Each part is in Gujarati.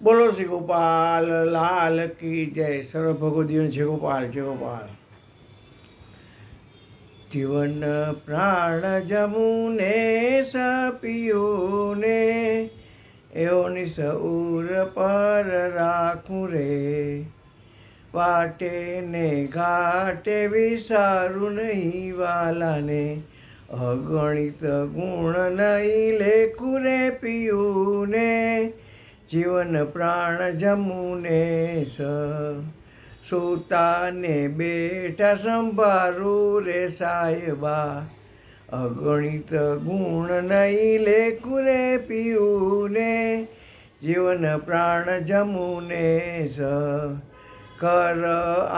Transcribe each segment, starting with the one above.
બોલો શ્રી ગોપાલ લાલ કી જય. સર્વ ભગવદીઓ જય ગોપાલ જય ગોપાલ. જીવન પ્રાણ જમુને સપિયોને એવો નિસઉર પર રાખું રે. વાટે ને ઘાટે વિસારું નહીં વાલાને, અગણિત ગુણ નહીં લેખું રે પિયુને. જીવન પ્રાણ જમુને સૂતાને બેઠા સંભારું રે સાહેબા, અગણિત ગુણ નહીં લેખું રે પિયુને. જીવન પ્રાણ જમુને કર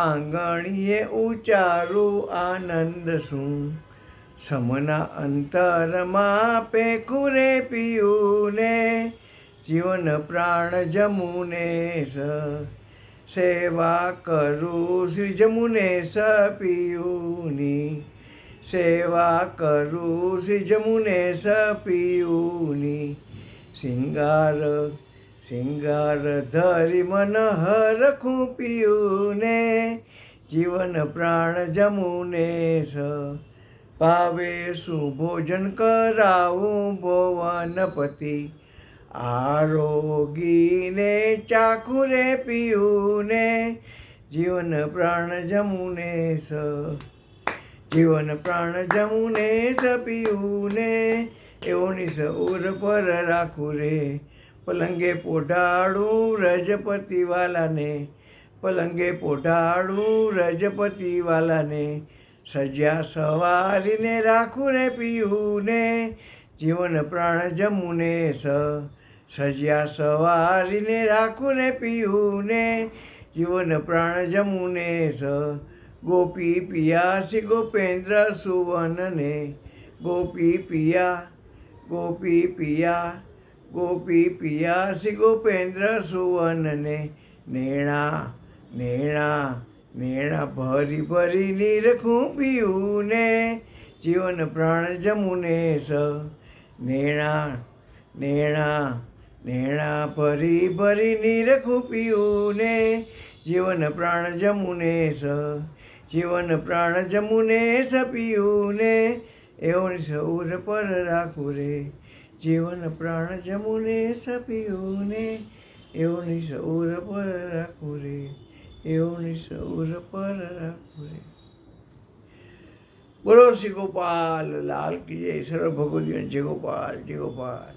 આંગણીએ ઉચારું આનંદ શું, સમના અંતરમાં પેખું રે પિયુને. જીવન પ્રાણ જમુને સેવા કરું શ્રી જમુને પિયુની. સેવા કરું શ્રી જમુને પિયુની. સિંગાર ધરી મન હરખું પિયુને. જીવન પ્રાણ જમુને ભાવે શું ભોજન કરાવું ભુવનપતિ, આરોગીને ચાખું રે પિયુને. જીવન પ્રાણ જમુને જીવન પ્રાણ જમુને પિયુને. એવો નિસઉર પર રાખું રે. પલંગે પોઢાડું રજપતિ વાલાને, પલંગે પોઢાડું રજપતિ વાલાને. સજ્યા સવારીને રાખું રે પિયુને. જીવન પ્રાણ જમુને સજ્યા સવારીને રાખું રે પિયુને. જીવન પ્રાણ જમુને ગોપી પિયા શ્રી ગોપેન્દ્ર સુવનને. ગોપી પિયા ગોપી પિયા ગોપી પિયા શ્રી ગોપેન્દ્ર સુવનને. નેણા ભરી ભરી નીરખું પિયુને. જીવન પ્રાણ જમુને નેણા ભરી ભરી નીરખું પિયુને. જીવન પ્રાણ જમુને જીવન પ્રાણ જમુને પિયુને. એવો નિસઉર પર રાખું રે. જીવન પ્રાણ જમુને પિયુને. એવો નિસઉર પર રાખું રે. એવો નિસઉર પર રાખું રે. બોલો શ્રી ગોપાલ લાલ કી જય. સર્વ ભગવદીઓ જય ગોપાલ જય ગોપાલ.